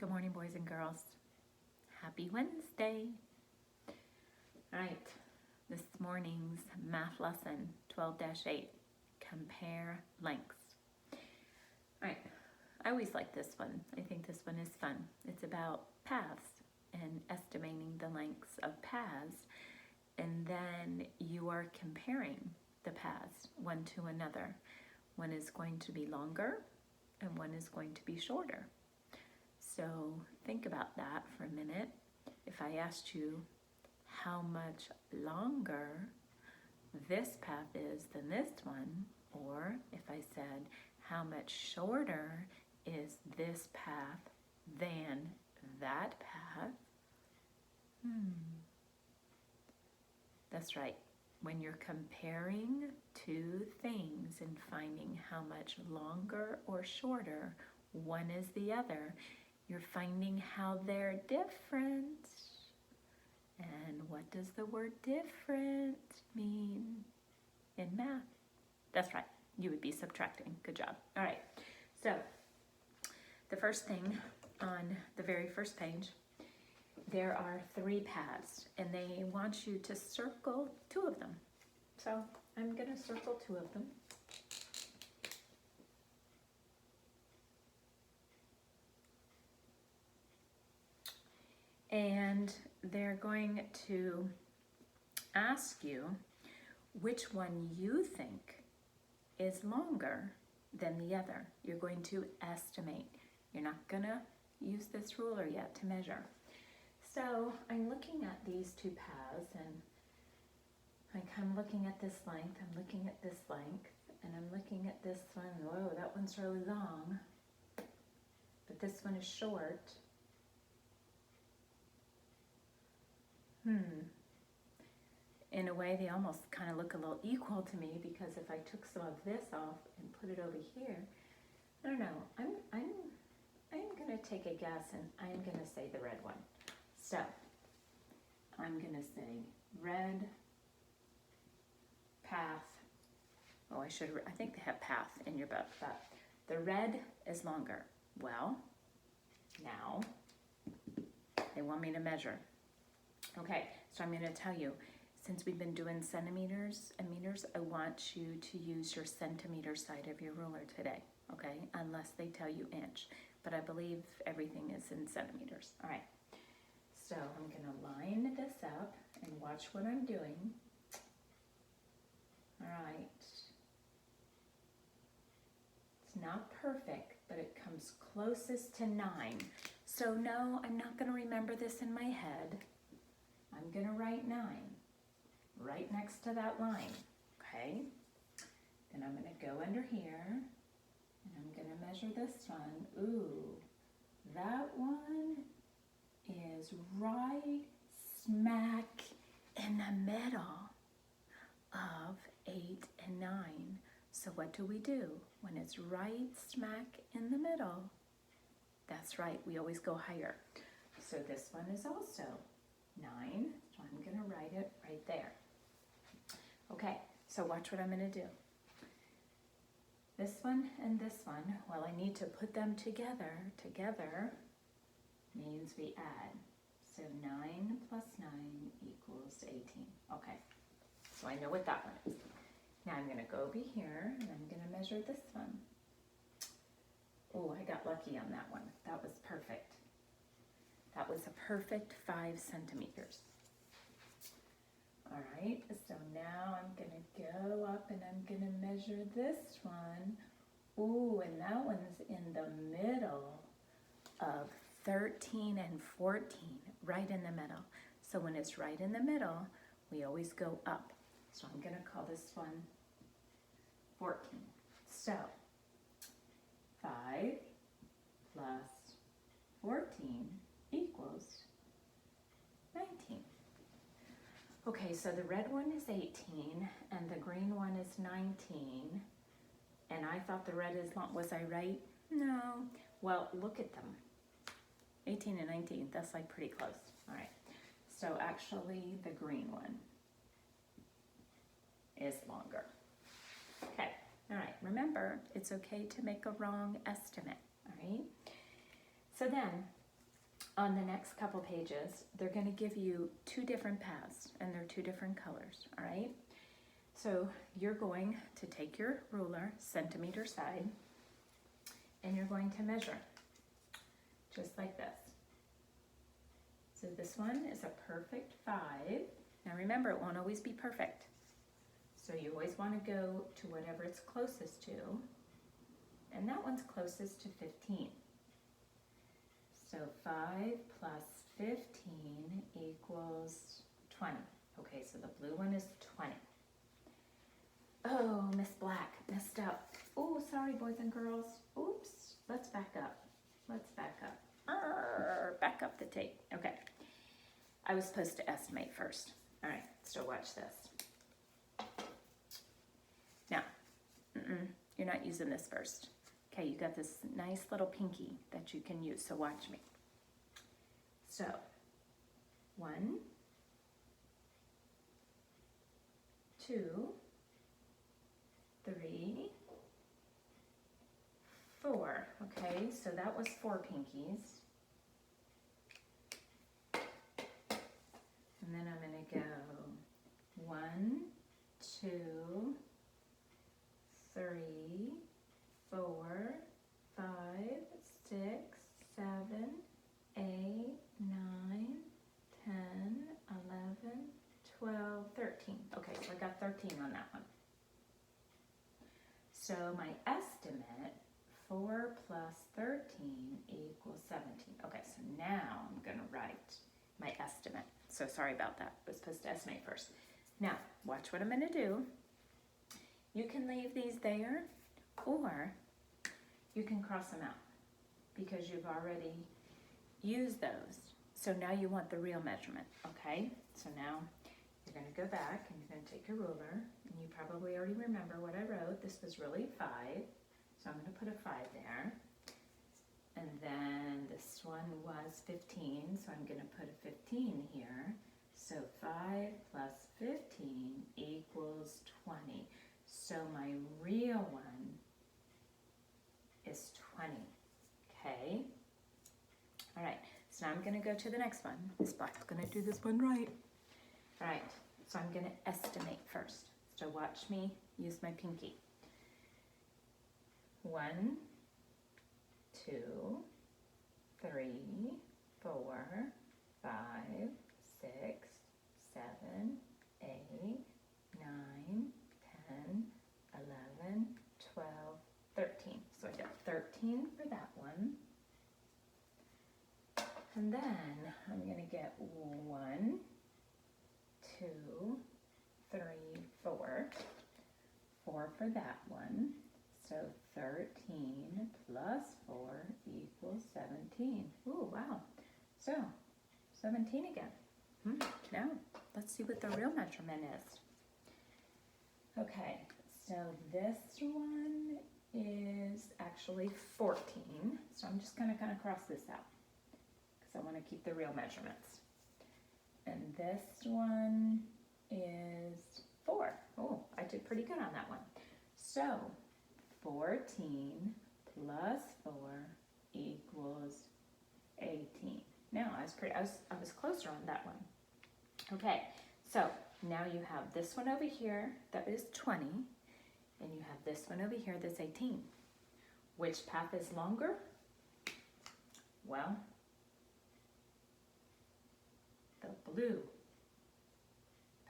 Good morning, boys and girls. Happy Wednesday. All right, this morning's math lesson 12-8, compare lengths. All right, I always like this one. I think this one is fun. It's about paths and estimating the lengths of paths, and then you are comparing the paths one to another. One is going to be longer and one is going to be shorter. So think about that for a minute. If I asked you how much longer this path is than this one, or if I said how much shorter is this path than that path, that's right. When you're comparing two things and finding how much longer or shorter one is the other, you're finding how they're different. And what does the word different mean in math? That's right, you would be subtracting. Good job. All right, so the first thing on the very first page, there are 3 paths and they want you to circle 2 of them. So I'm going to circle 2 of them. And they're going to ask you which one you think is longer than the other. You're going to estimate. You're not going to use this ruler yet to measure. So I'm looking at these 2 paths and I'm looking at this length, I'm looking at this length, and I'm looking at this one. Whoa, that one's really long, but this one is short. In a way, they almost kind of look a little equal to me, because if I took some of this off and put it over here, I don't know. I'm gonna take a guess, and I'm gonna say the red one. So I'm gonna say red path. Oh, I think they have path in your book, but the red is longer. Well, now they want me to measure. Okay, so I'm going to tell you, since we've been doing centimeters and meters, I want you to use your centimeter side of your ruler today, okay? Unless they tell you inch, but I believe everything is in centimeters. All right, so I'm going to line this up and watch what I'm doing. All right, it's not perfect, but it comes closest to 9. So no, I'm not going to remember this in my head. I'm going to write 9 right next to that line, okay? Then I'm going to go under here, and I'm going to measure this one. Ooh, that one is right smack in the middle of 8 and 9. So what do we do when it's right smack in the middle? That's right, we always go higher. So this one is also 9, so I'm going to write it right there. Okay, so watch what I'm going to do. This one and this one, well, I need to put them together. Together means we add. So 9 plus 9 equals 18. Okay, so I know what that one is. Now I'm going to go over here and I'm going to measure this one. Oh, I got lucky on that one. That was perfect. That was a perfect 5 centimeters. All right, so now I'm going to go up and I'm going to measure this one. Ooh, and that one's in the middle of 13 and 14, right in the middle. So when it's right in the middle, we always go up. So I'm going to call this one 14. So 5 plus 14 equals 19. Okay, so the red one is 18 and the green one is 19. And I thought the red is long. Was I right? No. Well, look at them. 18 and 19, that's like pretty close. All right, so actually the green one is longer. Okay, all right, remember, it's okay to make a wrong estimate, all right? So then, on the next couple pages, they're going to give you two different paths, and they're two different colors, all right? So you're going to take your ruler, centimeter side, and you're going to measure, just like this. So this one is a perfect 5. Now remember, it won't always be perfect. So you always want to go to whatever it's closest to, and that one's closest to 15. So 5 plus 15 equals 20. Okay, so the blue one is 20. Oh, Miss Black messed up. Oh, sorry, boys and girls. Oops, let's back up. Let's back up. Back up the tape. Okay, I was supposed to estimate first. All right, so watch this. Now, you're not using this first. Okay, you got this nice little pinky that you can use, so watch me. So, 1, 2, 3, 4. Okay, so that was 4 pinkies. And then I'm going to go 1, 2, 3, 4, 5, 6, 7, 8, 9, 10, 11, 12, 13. Okay, so I got 13 on that one. So my estimate, 4 plus 13 equals 17. Okay, so now I'm going to write my estimate. So sorry about that. I was supposed to estimate first. Now, watch what I'm going to do. You can leave these there, or you can cross them out because you've already used those. So now you want the real measurement, okay? So now you're going to go back and you're going to take your ruler, and you probably already remember what I wrote. This was really 5, so I'm going to put a 5 there. And then this one was 15, so I'm going to put a 15 here. So 5 plus 15 equals 20. So my real one is 20, okay? All right, so now I'm going to go to the next one. Miss Black's going to do this one right. All right, so I'm going to estimate first. So watch me use my pinky. 1, 2, 3, 4, 5, 6, 7, 8, 9, 10, 11, 12, 13. So I got 13 for that one. And then I'm going to get 1, 2, 3, 4. 4 for that one. So 13 plus 4 equals 17. Ooh, wow. So 17 again. Now let's see what the real measurement is. Okay, so this one is actually 14. So I'm just going to kind of cross this out because I want to keep the real measurements. And this one is 4. Oh, I did pretty good on that one. So 14 plus 4 equals 18. Now I was closer on that one. Okay, so now you have this one over here that is 20, and you have this one over here that's 18. Which path is longer? Well, the blue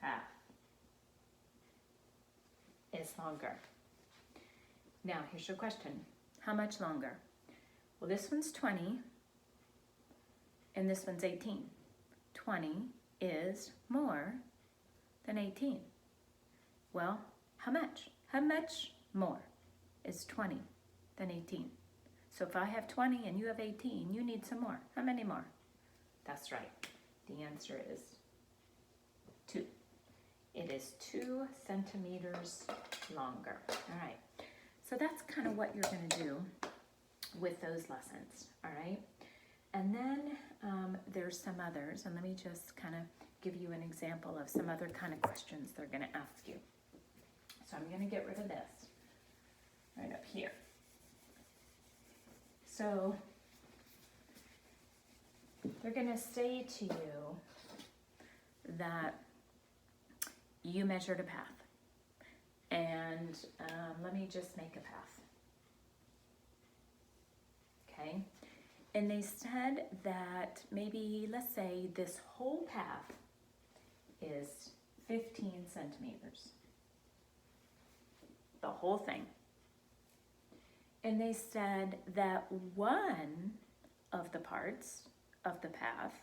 path is longer. Now, here's your question. How much longer? Well, this one's 20, and this one's 18. 20 is more than 18. Well, how much? How much more is 20 than 18? So if I have 20 and you have 18, you need some more. How many more? That's right. The answer is 2. It is 2 centimeters longer. All right. So that's kind of what you're going to do with those lessons, all right? And then there's some others, and let me just kind of give you an example of some other kind of questions they're going to ask you. So I'm going to get rid of this right up here. they're going to say to you that you measured a path. And let me just make a path. Okay. And they said that maybe, let's say this whole path is 15 centimeters. The whole thing. And they said that one of the parts of the path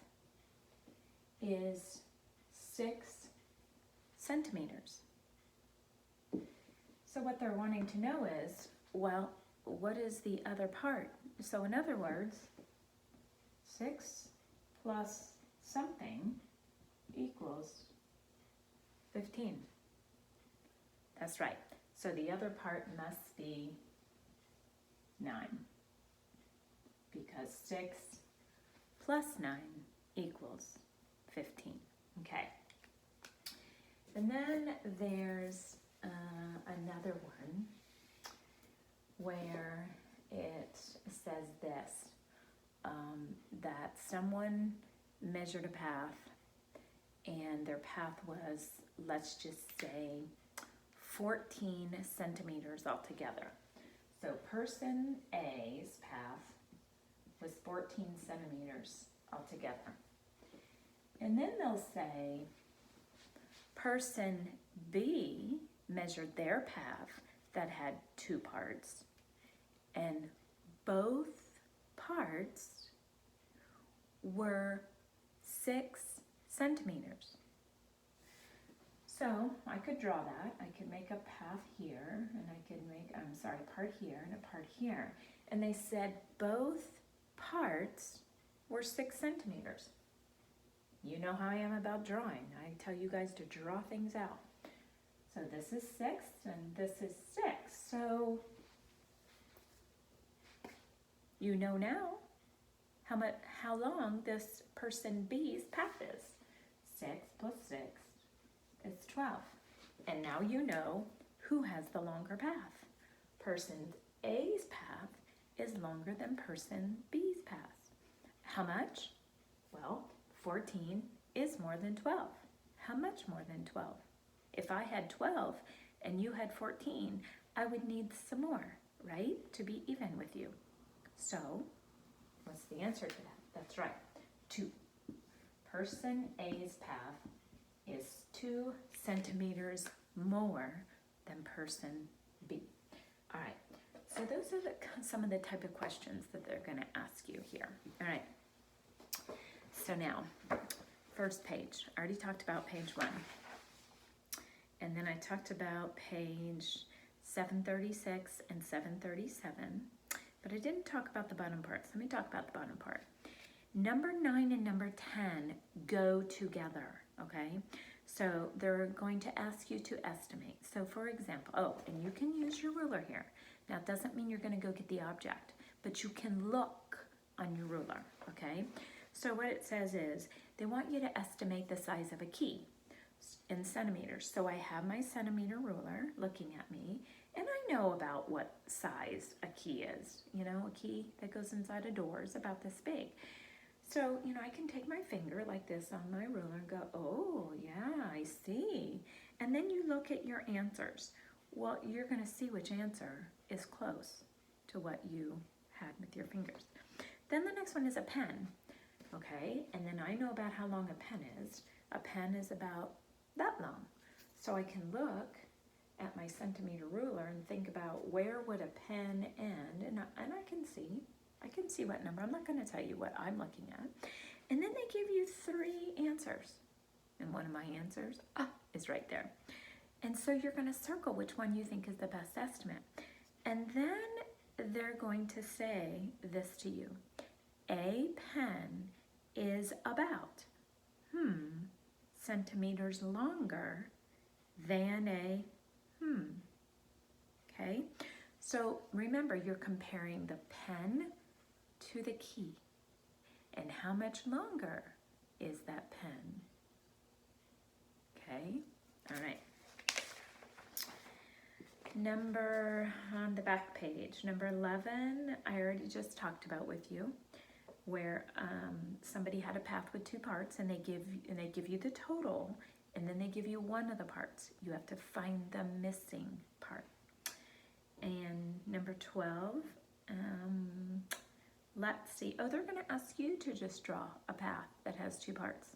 is 6 centimeters. So what they're wanting to know is, well, what is the other part? So in other words, 6 plus something equals 15. That's right. So the other part must be 9. Because 6 plus 9 equals 15. Okay. And then there's another one where it says this, that someone measured a path and their path was, let's just say, 14 centimeters altogether. So person A's path was 14 centimeters altogether. And then they'll say person B measured their path that had 2 parts, and both parts were 6 centimeters. So I could draw that. I could make a path here, and I could make, a part here and a part here. And they said both parts were 6 centimeters. You know how I am about drawing. I tell you guys to draw things out. So this is 6 and this is 6. So you know now how long this person B's path is. 6 plus 6 is 12. And now you know who has the longer path. Person A's path is longer than person B's path. How much? Well, 14 is more than 12. How much more than 12? If I had 12 and you had 14, I would need some more, right? To be even with you. So, what's the answer to that? That's right, 2. Person A's path is 2 centimeters more than person B. All right, so those are some of the type of questions that they're going to ask you here. All right, so now, first page. I already talked about page 1. And then I talked about page 736 and 737. But I didn't talk about the bottom parts. Let me talk about the bottom part. Number 9 and number 10 go together, okay? So they're going to ask you to estimate. So for example, and you can use your ruler here. Now it doesn't mean you're going to go get the object, but you can look on your ruler, okay? So what it says is they want you to estimate the size of a key in centimeters. So I have my centimeter ruler looking at me, and I know about what size a key is. You know, a key that goes inside a door is about this big. So, you know, I can take my finger like this on my ruler and go, oh, yeah, I see. And then you look at your answers. Well, you're going to see which answer is close to what you had with your fingers. Then the next one is a pen, okay? And then I know about how long a pen is. A pen is about that long. So I can look at my centimeter ruler and think about where would a pen end, and I can see what number. I'm not going to tell you what I'm looking at. And then they give you 3 answers. And one of my answers is right there. And so you're going to circle which one you think is the best estimate. And then they're going to say this to you. A pen is about, centimeters longer than a, Okay? So remember, you're comparing the pen to the key. And how much longer is that pen? Okay? All right. Number on the back page, number 11, I already just talked about with you. where somebody had a path with 2 parts, and they give you the total, and then they give you one of the parts. You have to find the missing part. And number 12, let's see. Oh, they're going to ask you to just draw a path that has 2 parts,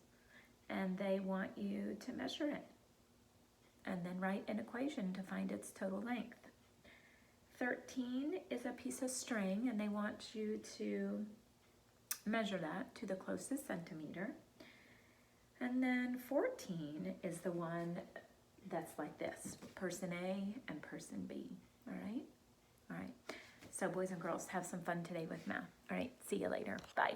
and they want you to measure it and then write an equation to find its total length. 13 is a piece of string, and they want you to measure that to the closest centimeter. And then 14 is the one that's like this, person A and person B, all right? All right, so boys and girls, have some fun today with math. All right, see you later, bye.